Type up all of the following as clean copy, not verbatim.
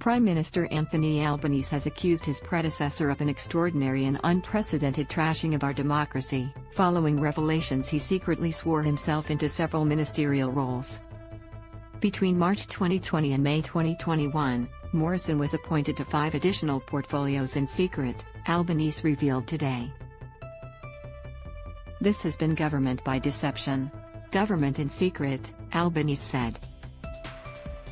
Prime Minister Anthony Albanese has accused his predecessor of an extraordinary and unprecedented trashing of our democracy, following revelations he secretly swore himself into several ministerial roles. Between March 2020 and May 2021, Morrison was appointed to 5 additional portfolios in secret, Albanese revealed today. This has been government by deception. Government in secret, Albanese said.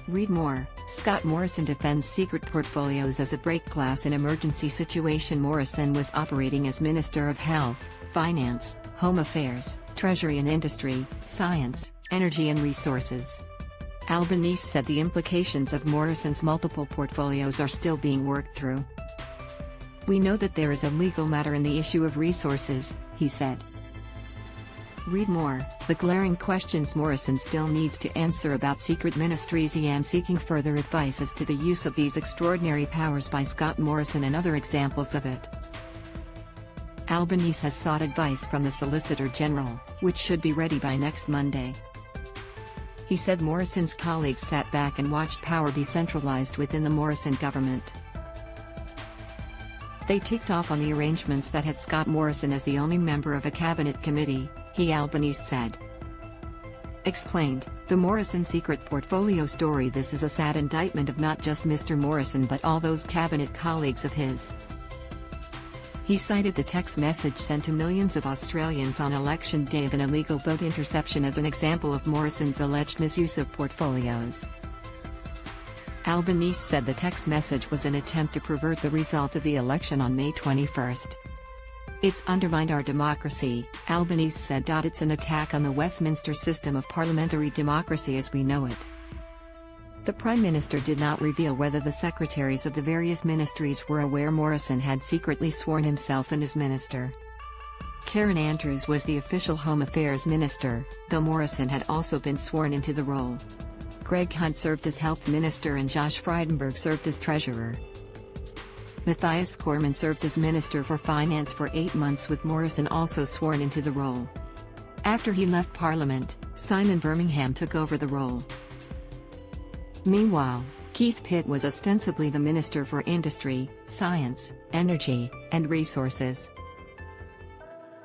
Read more. Scott Morrison defends secret portfolios as a break glass in emergency situation. Morrison was operating as Minister of Health, Finance, Home Affairs, Treasury and Industry, Science, Energy and Resources. Albanese said the implications of Morrison's multiple portfolios are still being worked through. We know that there is a legal matter in the issue of resources, he said. Read more. The glaring questions Morrison still needs to answer about secret ministries. I am seeking further advice as to the use of these extraordinary powers by Scott Morrison and other examples of it. Albanese has sought advice from the Solicitor General, which should be ready by next Monday. He said Morrison's colleagues sat back and watched power be centralized within the Morrison government. They ticked off on the arrangements that had Scott Morrison as the only member of a cabinet committee, Albanese said. Explained, the Morrison secret portfolio story. This is a sad indictment of not just Mr. Morrison but all those cabinet colleagues of his. He cited the text message sent to millions of Australians on election day of an illegal vote interception as an example of Morrison's alleged misuse of portfolios. Albanese said the text message was an attempt to pervert the result of the election on May 21. It's undermined our democracy, Albanese said. It's an attack on the Westminster system of parliamentary democracy as we know it. The Prime Minister did not reveal whether the secretaries of the various ministries were aware Morrison had secretly sworn himself in as minister. Karen Andrews was the official Home Affairs Minister, though Morrison had also been sworn into the role. Greg Hunt served as Health Minister and Josh Frydenberg served as Treasurer. Matthias Cormann served as Minister for Finance for 8 months, with Morrison also sworn into the role. After he left Parliament, Simon Birmingham took over the role. Meanwhile, Keith Pitt was ostensibly the Minister for Industry, Science, Energy, and Resources.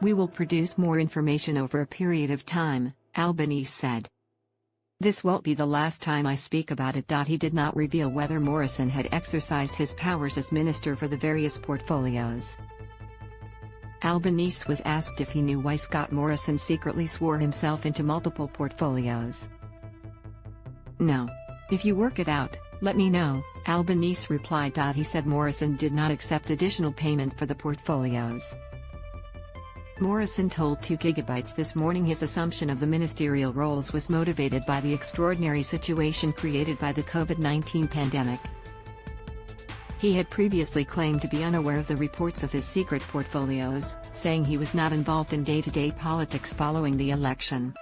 We will produce more information over a period of time, Albanese said. This won't be the last time I speak about it. He did not reveal whether Morrison had exercised his powers as minister for the various portfolios. Albanese was asked if he knew why Scott Morrison secretly swore himself into multiple portfolios. No. If you work it out, let me know, Albanese replied. He said Morrison did not accept additional payment for the portfolios. Morrison told 2 GB this morning his assumption of the ministerial roles was motivated by the extraordinary situation created by the COVID-19 pandemic. He had previously claimed to be unaware of the reports of his secret portfolios, saying he was not involved in day-to-day politics following the election.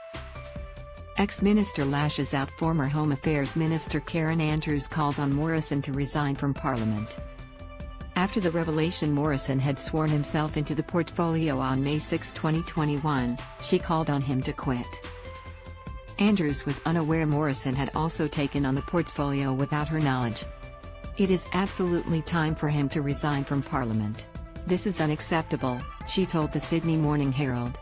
Ex-minister lashes out. Former Home Affairs Minister Karen Andrews called on Morrison to resign from Parliament. After the revelation Morrison had sworn himself into the portfolio on May 6, 2021, she called on him to quit. Andrews was unaware Morrison had also taken on the portfolio without her knowledge. It is absolutely time for him to resign from Parliament. This is unacceptable, she told the Sydney Morning Herald.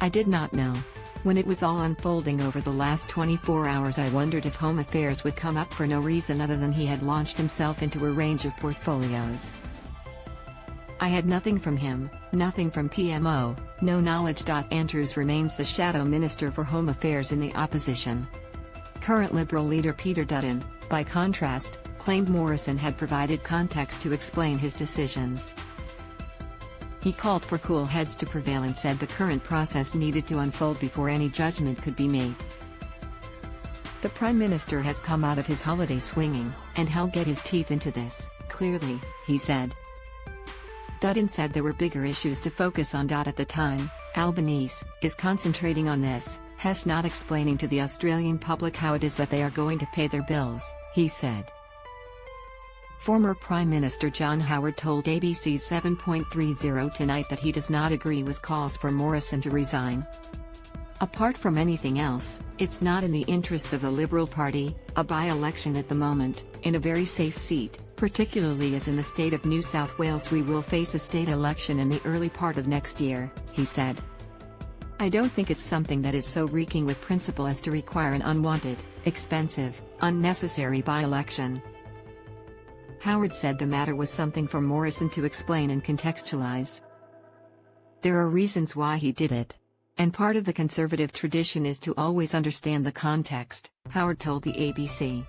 I did not know. When it was all unfolding over the last 24 hours, I wondered if Home Affairs would come up for no reason other than he had launched himself into a range of portfolios. I had nothing from him, nothing from PMO, no knowledge. Andrews remains the shadow minister for Home Affairs in the opposition. Current Liberal leader Peter Dutton, by contrast, claimed Morrison had provided context to explain his decisions. He called for cool heads to prevail and said the current process needed to unfold before any judgment could be made. The Prime Minister has come out of his holiday swinging, and he'll get his teeth into this, clearly, he said. Dutton said there were bigger issues to focus on. At the time, Albanese is concentrating on this, Hess not explaining to the Australian public how it is that they are going to pay their bills, he said. Former Prime Minister John Howard told ABC's 7.30 tonight that he does not agree with calls for Morrison to resign. Apart from anything else, it's not in the interests of the Liberal Party, a by-election at the moment, in a very safe seat, particularly as in the state of New South Wales we will face a state election in the early part of next year, he said. I don't think it's something that is so reeking with principle as to require an unwanted, expensive, unnecessary by-election. Howard said the matter was something for Morrison to explain and contextualize. There are reasons why he did it. And part of the Conservative tradition is to always understand the context, Howard told the ABC.